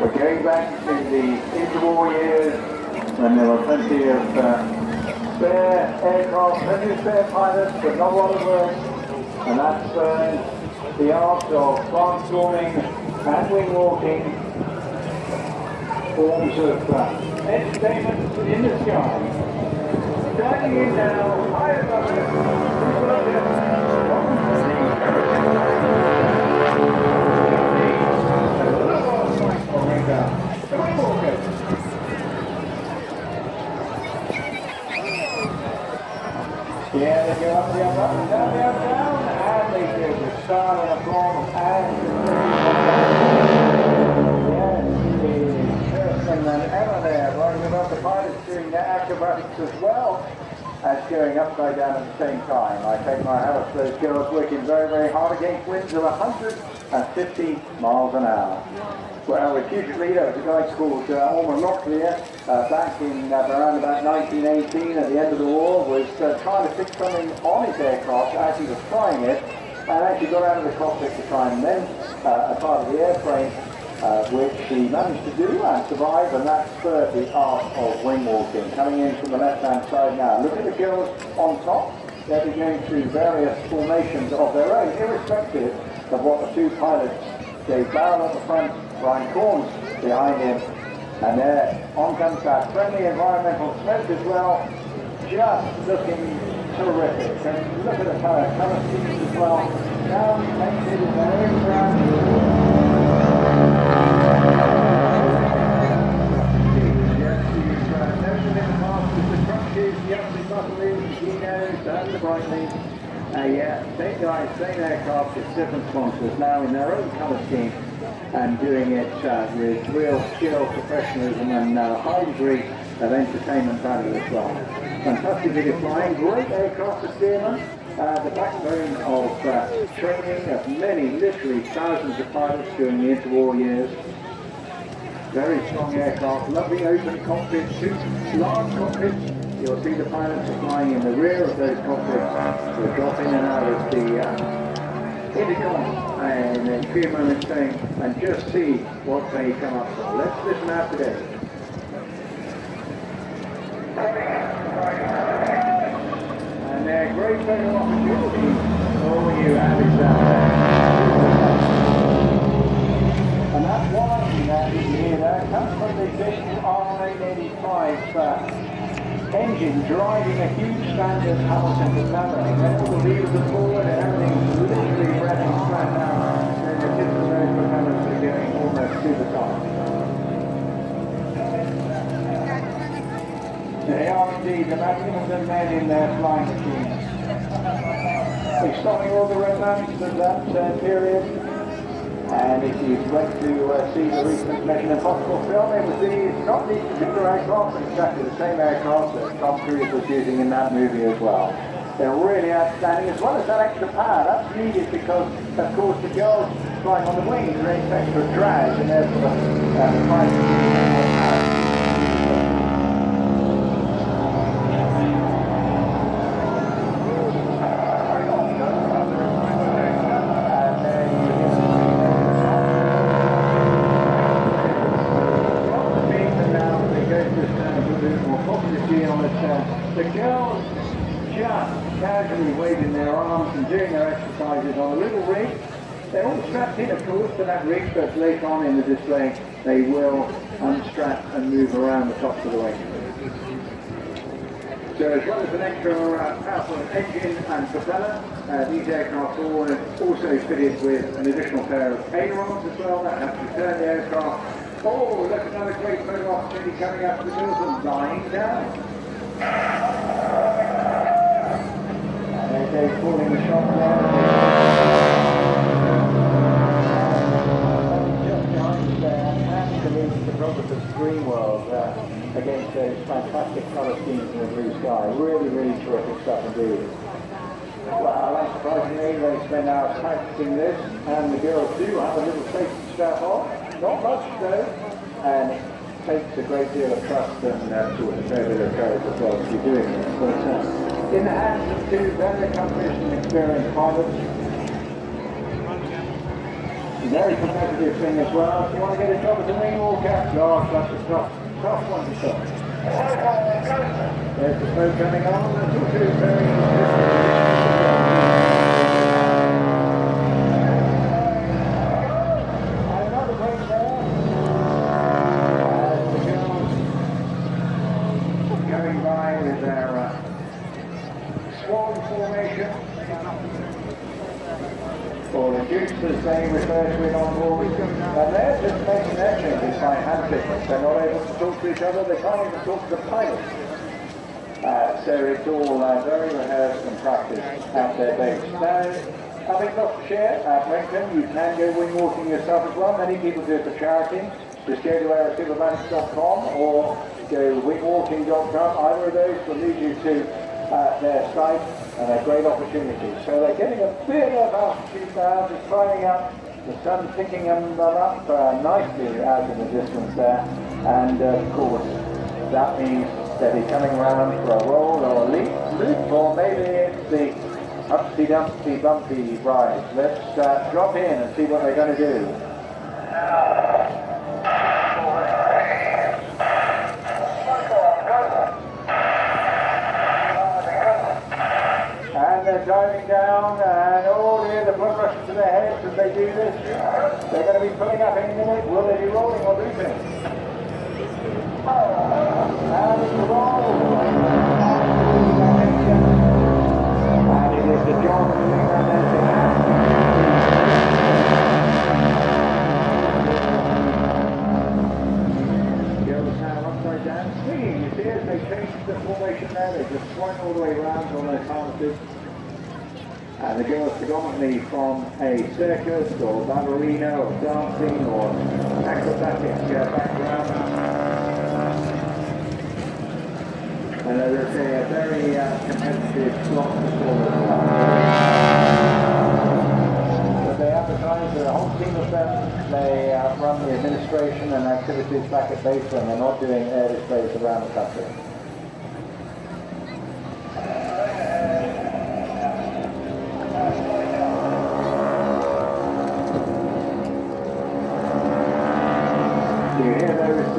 We're going back to the interwar years when there were plenty of spare aircraft, plenty of spare pilots, but not a lot of work. And that's the art of barnstorming and wing walking, forms of entertainment in the sky. Diving in now, high above us, yeah, they go up, down, and they do the start and a form and yes, Kirsten and Emma there, running about the pilots doing their acrobatics as well as going upside down at the same time. I take my hat off to those girls working very, very hard against winds of 150 miles an hour. Well, the chief leader was a guy called Orman Locklear, back in around about 1918 at the end of the war, was trying to fix something on his aircraft as he was flying it, and actually got out of the cockpit to try and mend a part of the airplane, which he managed to do and survive, and that spurred the art of wing walking. Coming in from the left-hand side now. Look at the girls on top. They'll be going through various formations of their own, irrespective of what the two pilots gave. Barrel at the front, Brian Corns behind him, and there on comes that friendly environmental smoke as well, just looking terrific. And look at the colour schemes as well, down painted in their own brand. The Brightly, yeah, same guys, same aircraft, just different sponsors now in their own colour scheme and doing it with real skill, professionalism and high degree of entertainment value as well. Fantastic bit of flying, great aircraft for Stearman, the backbone of training of many, literally thousands of pilots during the interwar years. Very strong aircraft, lovely open cockpits, two large cockpits. You'll see the pilots are flying in the rear of those cockpits. We'll drop in and out of the intercom and in a few moments saying, and just see what they come up with. Let's listen out today. And they're great photo opportunities for you addicts out there. And that warning that you hear there comes from the big R885 engine driving a huge standard Hamilton propeller. And then all the levers are forward and everything's literally revving flat down. And the tips of those propellers are going almost supersonic. They are indeed the magnificent men in their flying machines. Extolling all the romance of that period. And if you went to see the recent Mission Impossible film, it was not these particular aircraft, but exactly the same aircraft that Tom Cruise was using in that movie as well. They're really outstanding, as well as that extra power. That's needed because, of course, the girls flying on the wings, there is extra drag, and therefore the price is more power. The girls just casually waving their arms and doing their exercises on a little rig. They're all strapped in, of course, to that rig, but later on in the display they will unstrap and move around the tops of the wing. So as well as an extra powerful engine and propeller, these aircraft are also fitted with an additional pair of ailerons as well that have to turn the aircraft. Oh, look, another great photo opportunity coming up to the hills and lying down. And they're pulling the shot down. Just behind us there, absolutely the progress of Green World against those fantastic colour schemes in the blue sky. Really, really terrific stuff indeed. Well, unsurprisingly, they spend hours practicing this, and the girls do have a little safety strap on. Not much though, and it takes a great deal of trust and a fair bit of courage as well to be doing this. But in the hands of two very accomplished and experienced pilots, Very competitive thing as well. If you want to get a job as a wing walker, gosh, that's a tough one to stop. There's the smoke coming on. That's also very another break there. As the girls going by with their swan formation. Or the dukes, as they refer to it on board, and they're just making their changes by hand signals. They're not able to talk to each other, they can't even talk to the pilot. So it's all very rehearsed and practiced at their base. Now, having got to share at Rendcomb, you can go wing walking yourself as well. Many people do it for charity. Just go to aerosuperbatics.com or go wingwalking.com. Either of those will lead you to their site and a great opportunity. So they're getting a bit of altitude now, just climbing up. The sun's picking them up nicely out in the distance there. And of course, that means they'll be coming around for a roll or a leap, or maybe it's the Humpty Dumpty Bumpy ride. Let's drop in and see what they're going to do. And they're diving down, and oh dear, the blood rushes to their heads as they do this. They're going to be pulling up any minute. Will they be rolling or looping? And it's a roll. And it is the job of doing that there to have. The other side upside down. Swinging, you see, as they change the formation there, they just swing all the way around on their harnesses. And the girls predominantly from a circus or ballerina or dancing or acrobatic background. And there's a very competitive slot performance. But they advertise a whole team of them. They run the administration and activities back at base, and they're not doing air displays around the country. You hear those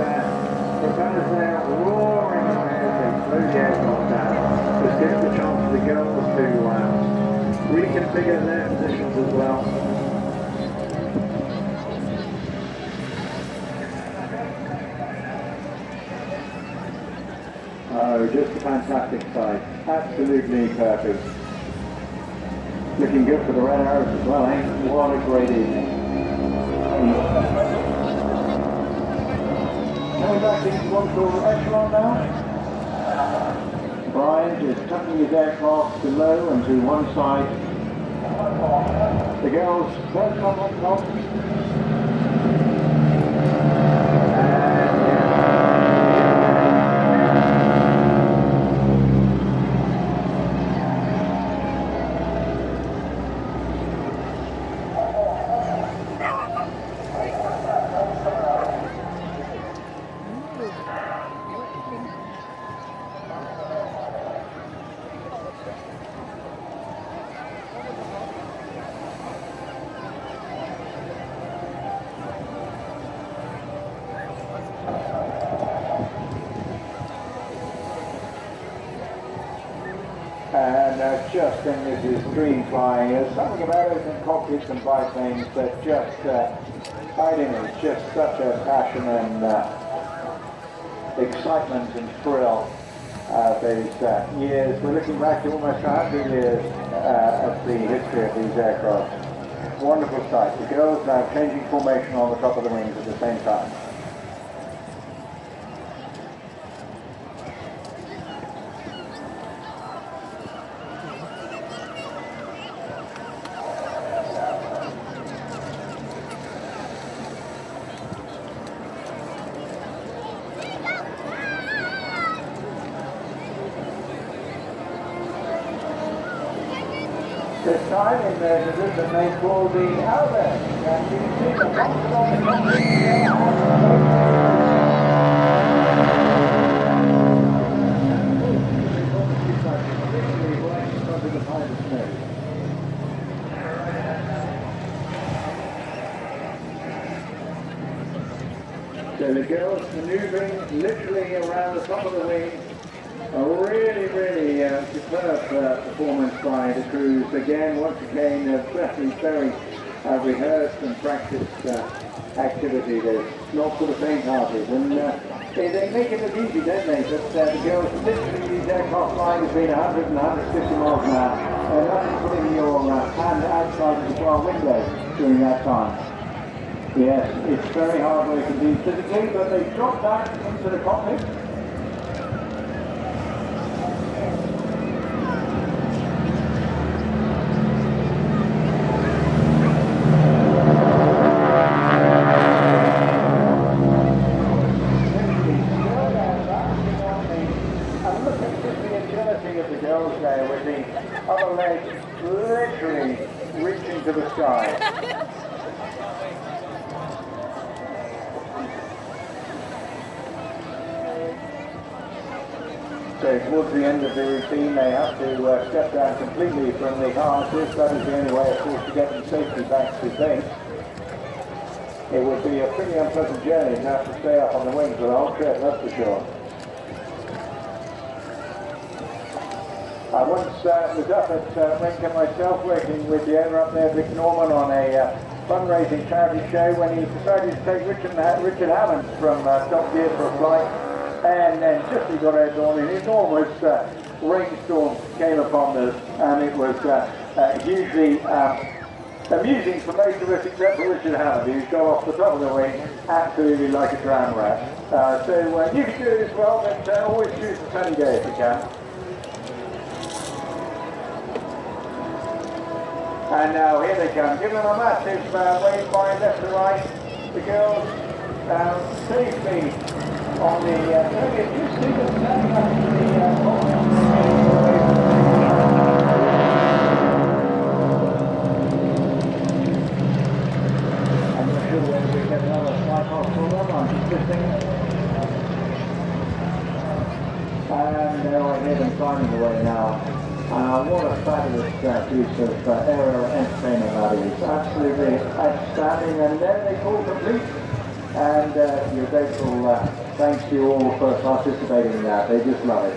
propellers there roaring away as they slow the aircraft down. This gives the chance for the girls to reconfigure their positions as well. Oh, just a fantastic sight. Absolutely perfect. Looking good for the Red Arrows as well, eh? What a great evening. Coming back into what's called echelon now. Brian is tucking his aircraft to low and to one side. The girls first come on top. And just think this is dream flying. There's something about open cockpits and biplanes that just, fighting is just such a passion and excitement and thrill. Those years, we're looking back to almost 100 years of the history of these aircraft. Wonderful sight. The girls now changing formation on the top of the wings at the same time. This time in the division they call the aerobatic. And you can see the boxes on the concrete there. Right in front of the pilot's nose. So the girls manoeuvring literally around the top of the wing. A really, really superb performance by the crews. Again, once again, very rehearsed and practiced activity. There's not for the faint-hearted. And they make it look easy, don't they? But the girls literally, these aircraft flying between 100 and 150 miles an hour. Nothing putting your hand outside of the car window during that time. Yes, it's very hard work indeed physically, but they drop back into the cockpit. And look at the agility of the girls there with the other leg literally reaching to the sky. So towards the end of the routine they have to step down completely from the harnesses. That is the only way, of course, to get them safely back to base. It would be a pretty unpleasant journey to have to stay up on the wings for the whole trip, that's for sure. I once was up at Rendcomb myself working with the owner up there, Vic Norman, on a fundraising charity show when he decided to take Richard Hammond from Top Gear for a flight. And then just as we got out on an enormous rainstorm came upon us, and it was hugely amusing for most of us except for Richard Hammond, who's got off the top of the wing absolutely like a drowned rat. So you can do it as well, but always choose the sunny day if you can. And now here they come, give them a massive wave by left to right. The girls safely on the circuit. You see them standing up to the I'm not sure whether we get another flight off for them. I'm just listening. And there I hear them climbing away now. What a fabulous piece of aerial entertainment that is. Absolutely outstanding. And there they call complete. And you're grateful, thanks to you all for participating in that. They just love it.